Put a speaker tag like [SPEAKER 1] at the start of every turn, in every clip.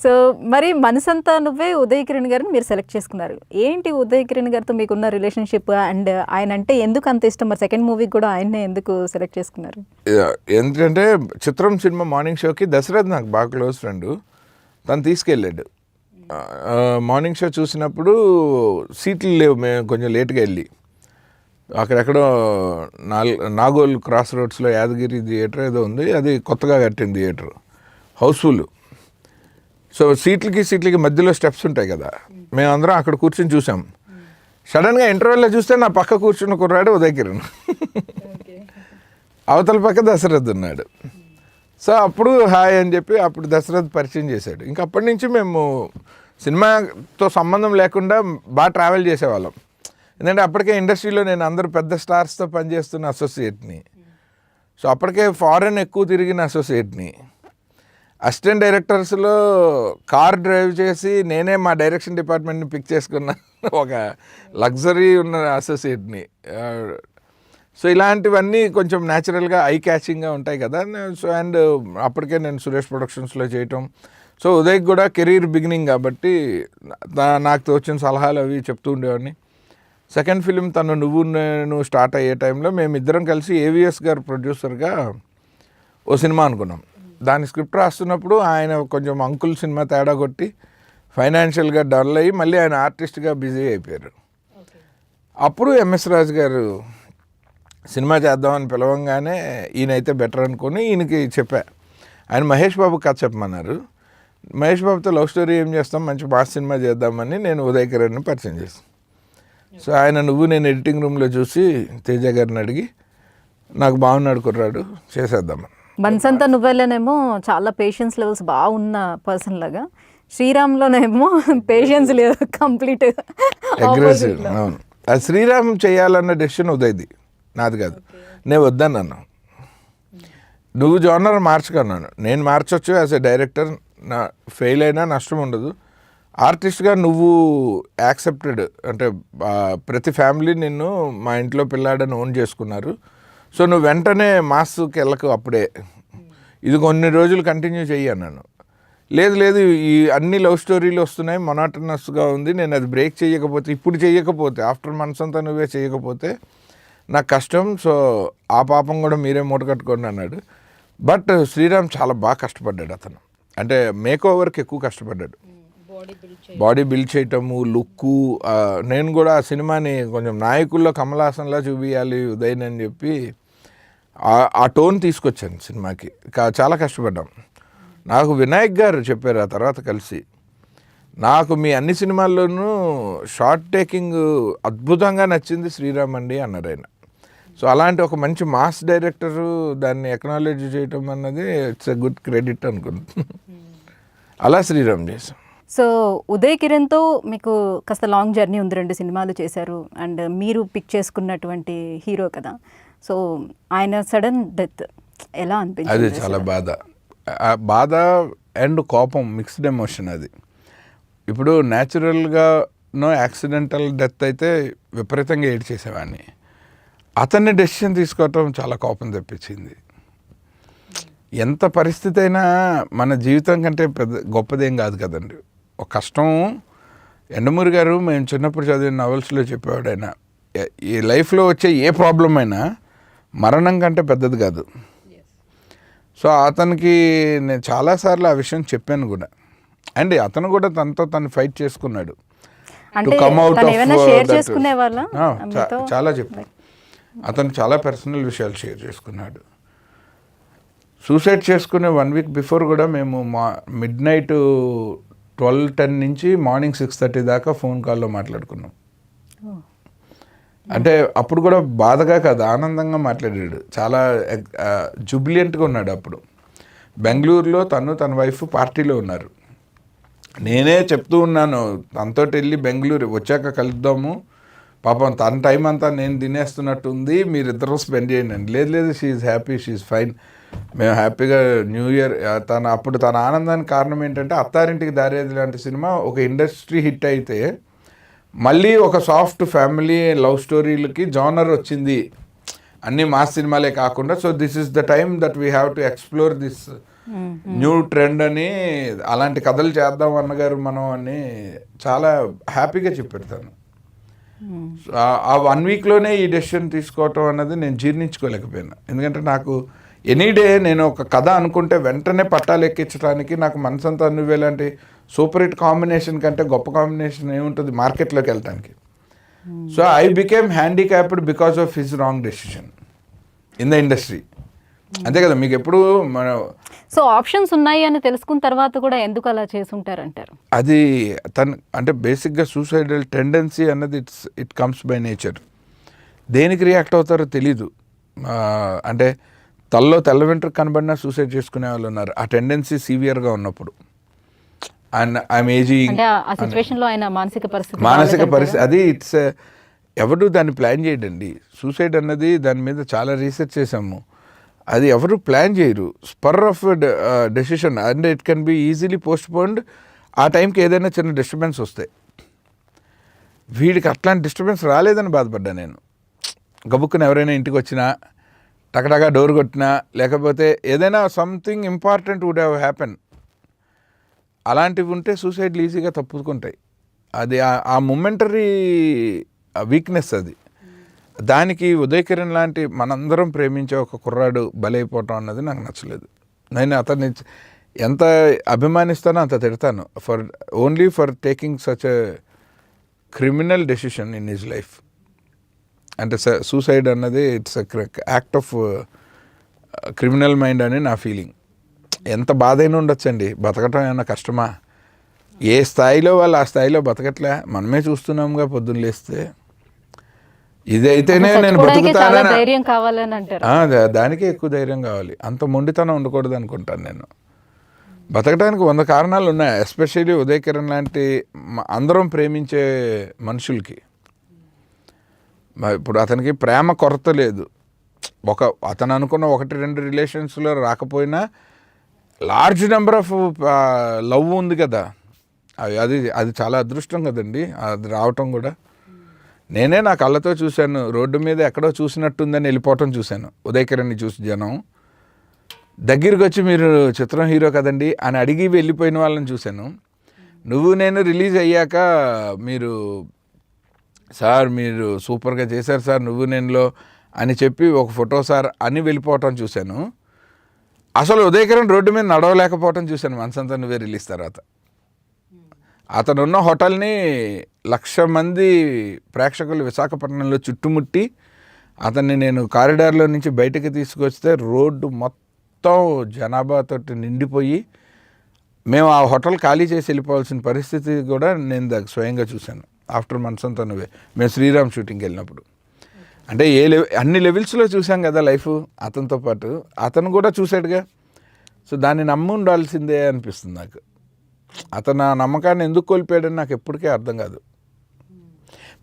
[SPEAKER 1] So మరి మనసంతా నువ్వే ఉదయ్ కిరణ్ గారిని మీరు సెలెక్ట్ చేసుకున్నారు. ఏంటి ఉదయ్ కిరణ్ గారితో మీకున్న రిలేషన్షిప్ అండ్ ఆయన అంటే ఎందుకు అంత ఇష్టం? మరి సెకండ్ మూవీకి కూడా ఆయన్నే ఎందుకు సెలెక్ట్ చేసుకున్నారు?
[SPEAKER 2] ఎందుకంటే చిత్రం సినిమా మార్నింగ్ షోకి దశరథ్ నాకు బాగా క్లోజ్ ఫ్రెండ్, తను తీసుకెళ్ళాడు. మార్నింగ్ షో చూసినప్పుడు సీట్లు లేవు, మేము కొంచెం లేట్గా వెళ్ళి అక్కడెక్కడో నాగోల్ క్రాస్ రోడ్స్లో యాదగిరి థియేటర్ ఏదో ఉంది, అది కొత్తగా కట్టిన థియేటర్, హౌస్ఫుల్. సో సీట్లకి మధ్యలో స్టెప్స్ ఉంటాయి కదా, మేమందరం అక్కడ కూర్చొని చూసాం. సడన్గా ఇంటర్వెల్లో చూస్తే నా పక్క కూర్చున్న కుర్రాడు ఉదయ్ కిరణ్, అవతల పక్క దశరథ్ ఉన్నాడు. సో అప్పుడు హాయ్ అని చెప్పి అప్పుడు దశరథ్ పరిచయం చేశాడు. ఇంకా అప్పటి నుంచి మేము సినిమాతో సంబంధం లేకుండా బాగా ట్రావెల్ చేసేవాళ్ళం. ఎందుకంటే అప్పటికే ఇండస్ట్రీలో నేను అందరు పెద్ద స్టార్స్తో పనిచేస్తున్న అసోసియేట్ని, సో అప్పటికే ఫారెన్ ఎక్కువ తిరిగిన అసోసియేట్ని. అసిస్టెంట్ డైరెక్టర్స్లో కార్ డ్రైవ్ చేసి నేనే మా డైరెక్షన్ డిపార్ట్మెంట్ని పిక్ చేసుకున్న ఒక లగ్జరీ ఉన్న అసోసియేట్ని. సో ఇలాంటివన్నీ కొంచెం న్యాచురల్గా ఐ క్యాచింగ్గా ఉంటాయి కదా. సో అండ్ అప్పటికే నేను సురేష్ ప్రొడక్షన్స్లో చేయటం, సో ఉదయ్కి కూడా కెరీర్ బిగినింగ్ కాబట్టి నాకు తోచిన సలహాలు అవి చెప్తూ ఉండేవాడిని. సెకండ్ ఫిలిం తను నువ్వు నేను స్టార్ట్ అయ్యే టైంలో మేమిద్దరం కలిసి ఏవిఎస్ గారు ప్రొడ్యూసర్గా ఓ సినిమా అనుకున్నాం. దాని స్క్రిప్ట్ రాస్తున్నప్పుడు ఆయన కొంచెం అంకుల్ సినిమా తేడా కొట్టి ఫైనాన్షియల్గా డల్ అయ్యి మళ్ళీ ఆయన ఆర్టిస్ట్గా బిజీ అయిపోయారు. అప్పుడు ఎంఎస్ రాజు గారు సినిమా చేద్దామని పిలవంగానే ఈయనైతే బెటర్ అనుకొని ఈయనకి చెప్పా. ఆయన మహేష్ బాబు కథ చెప్పమన్నారు. మహేష్ బాబుతో లవ్ స్టోరీ ఏం చేస్తాం, మంచి మాస్ సినిమా చేద్దామని నేను ఉదయ్ కిరణ్ని పరిచయం చేశాను. సో ఆయన నువ్వు నేను ఎడిటింగ్ రూమ్లో చూసి తేజ గారిని అడిగి నాకు బాగున్నాడు కుర్రాడు చేసేద్దామని.
[SPEAKER 1] మనసంతా నువ్వేలోనేమో చాలా పేషెన్స్ లెవెల్స్ బాగున్న పర్సన్ లాగా, శ్రీరామ్లోనేమో పేషెన్స్ లేదు, కంప్లీట్
[SPEAKER 2] అగ్రెసివ్. అవును, అది శ్రీరామ్ చేయాలన్న డెసిషన్ ఉదయ్ది, నాది కాదు. నేను వద్దన్నాను, నువ్వు జోనర్ మార్చుకున్నాను, నేను మార్చొచ్చు యాజ్ ఎ డైరెక్టర్, నా ఫెయిల్ అయినా నష్టం ఉండదు. ఆర్టిస్ట్గా నువ్వు యాక్సెప్టెడ్ అంటే ప్రతి ఫ్యామిలీ నిన్ను మా ఇంట్లో పిల్లాడని ఓన్ చేసుకున్నారు. సో నువ్వు వెంటనే మాస్కి వెళ్ళకు, అప్పుడే ఇది కొన్ని రోజులు కంటిన్యూ చెయ్యి అన్నాను. లేదు ఈ అన్ని లవ్ స్టోరీలు వస్తున్నాయి, మొనాటనస్గా ఉంది, నేను అది బ్రేక్ చేయకపోతే, ఇప్పుడు చేయకపోతే, ఆఫ్టర్ మంత్స్ అంతా నువ్వే చేయకపోతే నాకు కష్టం, సో ఆ పాపం కూడా మీరే మూట కట్టుకోండి అన్నాడు. బట్ శ్రీరామ్ చాలా బాగా కష్టపడ్డాడు. అతను అంటే మేక్ ఓవర్కి ఎక్కువ కష్టపడ్డాడు, బాడీ బిల్డ్ చేయటము, లుక్కు. నేను కూడా ఆ సినిమాని కొంచెం నాయకుల్లో కమల్ హాసన్లా చూపించాలి ఉదయన్ అని చెప్పి ఆ టోన్ తీసుకొచ్చాను సినిమాకి. చాలా కష్టపడ్డాం. నాకు వినాయక్ గారు చెప్పారు ఆ తర్వాత కలిసి, నాకు మీ అన్ని సినిమాల్లోనూ షార్ట్ టేకింగ్ అద్భుతంగా నచ్చింది శ్రీరామ్ అండి అన్నారు ఆయన. సో అలాంటి ఒక మంచి మాస్ డైరెక్టరు దాన్ని ఎక్నాలెడ్జ్ చేయటం అన్నది ఇట్స్ ఎ గుడ్ క్రెడిట్ అనుకుంటున్నాను. అలా శ్రీరామ్ చేశాం.
[SPEAKER 1] సో ఉదయ్ కిరణ్తో మీకు కాస్త లాంగ్ జర్నీ ఉంది, 2 సినిమాలు చేశారు అండ్ మీరు పిక్ చేసుకున్నటువంటి హీరో కదా. సో ఆయన సడన్ డెత్ ఎలా అనిపించింది?
[SPEAKER 2] అది చాలా బాధ అండ్ కోపం, మిక్స్డ్ ఎమోషన్ అది. ఇప్పుడు న్యాచురల్గానో యాక్సిడెంటల్ డెత్ అయితే విపరీతంగా ఏడ్చేసేవాడిని. అతన్ని డెసిషన్ తీసుకోవటం చాలా కోపం తెప్పించింది. ఎంత పరిస్థితి అయినా మన జీవితం కంటే గొప్పదేం కాదు కదండి. ఒక కష్టం, ఎండమూరి గారు మేము చిన్నప్పుడు చదివిన నవల్స్లో చెప్పేవాడు ఆయన, ఈ లైఫ్లో వచ్చే ఏ ప్రాబ్లం అయినా మరణం కంటే పెద్దది కాదు. సో అతనికి నేను చాలాసార్లు ఆ విషయం చెప్పాను కూడా. అండ్ అతను కూడా తనతో తను ఫైట్ చేసుకున్నాడు. చాలా చెప్పాను. అతను చాలా పర్సనల్ విషయాలు షేర్ చేసుకున్నాడు. సూసైడ్ చేసుకునే 1 వీక్ బిఫోర్ కూడా మేము మిడ్నైట్ 12:10 నుంచి మార్నింగ్ 6:30 దాకా ఫోన్ కాల్లో మాట్లాడుకున్నాం. అంటే అప్పుడు కూడా బాధగా కాదు, ఆనందంగా మాట్లాడాడు. చాలా జుబిలియంట్గా ఉన్నాడు. అప్పుడు బెంగళూరులో తన వైఫ్ పార్టీలో ఉన్నారు. నేనే చెప్తూ ఉన్నాను, తనతో వెళ్ళి బెంగళూరు వచ్చాక కలుద్దాము, పాపం తన టైం అంతా నేను తినేస్తున్నట్టు ఉంది, మీరిద్దరూ స్పెండ్ చేయండి. లేదు షీఈ్ హ్యాపీ, షీఈ్ ఫైన్, మేము హ్యాపీగా న్యూ ఇయర్. అప్పుడు తన ఆనందానికి కారణం ఏంటంటే అత్తారింటికి దారేది లాంటి సినిమా ఒక ఇండస్ట్రీ హిట్ అయితే మళ్ళీ ఒక సాఫ్ట్ ఫ్యామిలీ లవ్ స్టోరీలకి జానర్ వచ్చింది, అన్ని మాస్ సినిమాలే కాకుండా. So this is the time that we have to explore this new trend అని, అలాంటి కథలు చేద్దాం అన్నగారు మనం అని చాలా హ్యాపీగా చెప్పారు తను. ఆ 1 వీక్లోనే ఈ డెసిషన్ తీసుకోవటం అన్నది నేను జీర్ణించుకోలేకపోయాను. ఎందుకంటే నాకు ఎనీడే నేను ఒక కథ అనుకుంటే వెంటనే పట్టాలు ఎక్కించడానికి నాకు మనసంతా నువ్వే లాంటి సూపర్ హిట్ కాంబినేషన్ కంటే గొప్ప కాంబినేషన్ ఏముంటుంది మార్కెట్లోకి వెళ్ళటానికి. So I became handicapped because of his wrong decision in the industry. అంతే కదా, మీకు ఎప్పుడు మన
[SPEAKER 1] సో ఆప్షన్స్ ఉన్నాయి అని తెలుసుకున్న తర్వాత కూడా ఎందుకు అలా చేసుంటారంటారు?
[SPEAKER 2] అది తను అంటే బేసిక్గా సూసైడల్ టెండెన్సీ అన్నది ఇట్ కమ్స్ బై నేచర్. దేనికి రియాక్ట్ అవుతారో తెలీదు. అంటే తల్లో తెల్ల వెంట్రుక కనబడినా సూసైడ్ చేసుకునే వాళ్ళు ఉన్నారు, ఆ టెండెన్సీ సివియర్గా ఉన్నప్పుడు. అండ్ ఐఎమ్ ఏజింగ్ మానసిక పరిస్థితి అది ఇట్స్ ఎవరు దాన్ని ప్లాన్ చేయడండి. సూసైడ్ అన్నది దాని మీద చాలా రీసెర్చ్ చేసాము. అది ఎవరు ప్లాన్ చేయరు, spur of decision. And it can be easily postponed. ఆ టైంకి ఏదైనా చిన్న డిస్టర్బెన్స్ వస్తాయి. వీడికి అట్లాంటి డిస్టర్బెన్స్ రాలేదని బాధపడ్డా నేను. గబుక్కుని ఎవరైనా ఇంటికి వచ్చినా, టకటగా డోర్ కొట్టినా, లేకపోతే ఏదైనా something important would have happen, అలాంటివి ఉంటే సూసైడ్లు ఈజీగా తప్పుకుంటాయి. అది ఆ మొమెంటరీ వీక్నెస్ అది. దానికి ఉదయ్ కిరణ్ లాంటి మనందరం ప్రేమించే ఒక కుర్రాడు బలైపోవటం అన్నది నాకు నచ్చలేదు. నేను అతన్ని ఎంత అభిమానిస్తానో అంత తిడతాను only for taking such a criminal decision in his life. అంటే సూసైడ్ అన్నది it's act of criminal mind అని నా ఫీలింగ్. ఎంత బాధ అయినా ఉండొచ్చండి, బతకటం ఏమన్నా కష్టమా? ఏ స్థాయిలో వాళ్ళు ఆ స్థాయిలో బతకట్లే, మనమే చూస్తున్నాముగా పొద్దున్న లేస్తే. ఇదైతేనే నేను బతుకుతానని, దానికే ఎక్కువ ధైర్యం కావాలి. అంత మొండితనం ఉండకూడదు అనుకుంటాను నేను. బతకడానికి 100 కారణాలు ఉన్నాయి, ఎస్పెషల్లీ ఉదయ్ కిరణ్ లాంటి అందరం ప్రేమించే మనుషులకి. ఇప్పుడు అతనికి ప్రేమ కొరత లేదు. అతను అనుకున్న 1-2 రిలేషన్స్లో రాకపోయినా లార్జ్ నెంబర్ ఆఫ్ లవ్ ఉంది కదా. అది చాలా అదృష్టం కదండి, అది రావటం కూడా. నేనే నా కళ్ళతో చూశాను, రోడ్డు మీద ఎక్కడో చూసినట్టుందని వెళ్ళిపోవటం చూశాను. ఉదయ్ కిరణ్ని చూసి జనం దగ్గరికి వచ్చి మీరు చిత్రం హీరో కదండి అని అడిగి వెళ్ళిపోయిన వాళ్ళని చూశాను. నువ్వు నేను రిలీజ్ అయ్యాక మీరు సార్ మీరు సూపర్గా చేశారు సార్ నువ్వు నేనులో అని చెప్పి ఒక ఫోటో సార్ అని వెళ్ళిపోవటం చూశాను. అసలు ఉదయ్ కిరణ్ రోడ్డు మీద నడవలేకపోవటం చూశాను మనసంతా నువ్వే రిలీజ్ తర్వాత. అతను ఉన్న హోటల్ని 1,00,000 మంది ప్రేక్షకులు విశాఖపట్నంలో చుట్టుముట్టి అతన్ని నేను కారిడార్లో నుంచి బయటకు తీసుకొస్తే రోడ్డు మొత్తం జనాభాతో నిండిపోయి మేము ఆ హోటల్ ఖాళీ చేసి వెళ్ళిపోవాల్సిన పరిస్థితి కూడా నేను స్వయంగా చూశాను. ఆఫ్టర్ మనసంతా నువ్వే మేము శ్రీరామ్ షూటింగ్కి వెళ్ళినప్పుడు. అంటే అన్ని లెవెల్స్లో చూసాం కదా లైఫ్ అతనితో పాటు. అతను కూడా చూశాడుగా. సో దాన్ని నమ్మి ఉండాల్సిందే అనిపిస్తుంది నాకు. అతను ఆ నమ్మకాన్ని ఎందుకు కోల్పోయాడని నాకు ఎప్పటికీ అర్థం కాదు.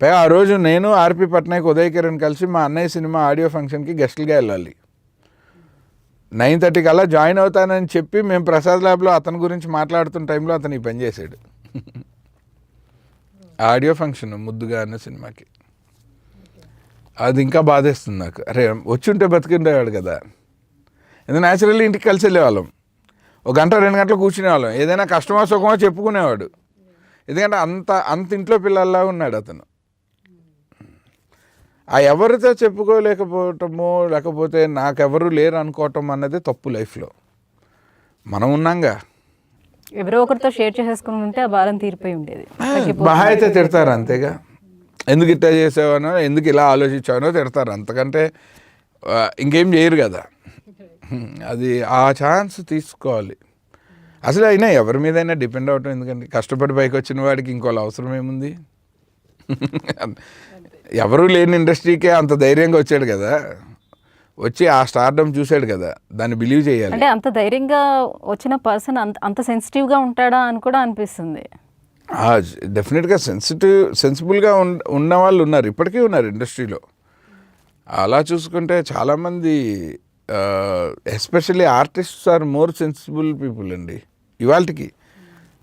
[SPEAKER 2] పైగా ఆ రోజు నేను ఆర్పి పట్నాయక్ ఉదయ్ కిరణ్ కలిసి మా అన్నయ్య సినిమా ఆడియో ఫంక్షన్కి గెస్టులుగా వెళ్ళాలి. 9:30 కల్లా జాయిన్ అవుతానని చెప్పి మేము ప్రసాద్ ల్యాబ్లో అతని గురించి మాట్లాడుతున్న టైంలో అతను ఈ పని చేశాడు. ఆడియో ఫంక్షన్ ముద్దుగా అన్న సినిమాకి. అది ఇంకా బాధేస్తుంది నాకు. అరే వచ్చి ఉంటే బతికిండేవాడు కదా. ఎందుకంటే న్యాచురల్లీ ఇంటికి కలిసి వెళ్ళేవాళ్ళం, 1 గంట 2 గంటలు కూర్చునేవాళ్ళం. ఏదైనా కష్టమో సుఖమో చెప్పుకునేవాడు. ఎందుకంటే అంత ఇంట్లో పిల్లల్లా ఉన్నాడు అతను. ఆ ఎవరితో చెప్పుకోలేకపోవటమో లేకపోతే నాకెవరు లేరు అనుకోవటం అన్నది తప్పు లైఫ్లో. మనం ఉన్నాంగా,
[SPEAKER 1] ఎవరో ఒకరితో షేర్ చేసేసుకుని ఉంటే ఆ భారం తీరిపోయి ఉండేది.
[SPEAKER 2] మహా అయితే తిడతారు అంతేగా, ఎందుకు ఇట్లా చేసావనో ఎందుకు ఇలా ఆలోచించావనో తిడతారు, అంతకంటే ఇంకేం చేయరు కదా. అది ఆ ఛాన్స్ తీసుకోవాలి. అసలు అయినా ఎవరి మీదైనా డిపెండ్ అవటం ఎందుకంటే, కష్టపడి పైకి వచ్చిన వాడికి ఇంకోళ్ళ అవసరం ఏముంది? ఎవరూ లేని ఇండస్ట్రీకే అంత ధైర్యంగా వచ్చాడు కదా, వచ్చి ఆ స్టార్డమ్ చూశాడు కదా, దాన్ని బిలీవ్ చేయాలి.
[SPEAKER 1] అంటే అంత ధైర్యంగా వచ్చిన పర్సన్ అంత సెన్సిటివ్గా ఉంటాడా అని కూడా అనిపిస్తుంది.
[SPEAKER 2] డెఫినెట్గా సెన్సిబుల్గా ఉన్న వాళ్ళు ఉన్నారు, ఇప్పటికీ ఉన్నారు ఇండస్ట్రీలో. అలా చూసుకుంటే చాలామంది especially artists are more sensible people అండి. ఇవాళకి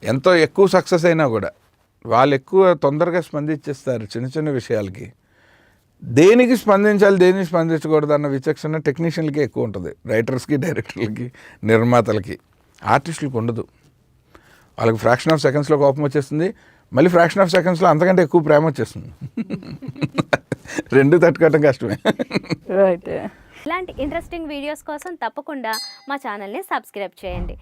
[SPEAKER 2] ఎంతో ఎక్కువ సక్సెస్ అయినా కూడా వాళ్ళు ఎక్కువ తొందరగా స్పందించేస్తారు చిన్న చిన్న విషయాలకి. దేనికి స్పందించాలి దేనికి స్పందించకూడదు అన్న విచక్షణ టెక్నీషియన్లకి ఎక్కువ ఉంటుంది, రైటర్స్కి డైరెక్టర్లకి నిర్మాతలకి. ఆర్టిస్టులకు ఉండదు. వాళ్ళకి ఫ్రాక్షన్ ఆఫ్ సెకండ్స్లో కోపం వచ్చేస్తుంది, మళ్ళీ ఫ్రాక్షన్ ఆఫ్ సెకండ్స్లో అంతకంటే ఎక్కువ ప్రేమ వచ్చేస్తుంది. రెండు తట్టుకోవటం కష్టమే.
[SPEAKER 1] రైట్.
[SPEAKER 3] ఇలాంటి ఇంట్రెస్టింగ్ వీడియోస్ కోసం తప్పకుండా మా ఛానల్ని సబ్స్క్రైబ్ చేయండి.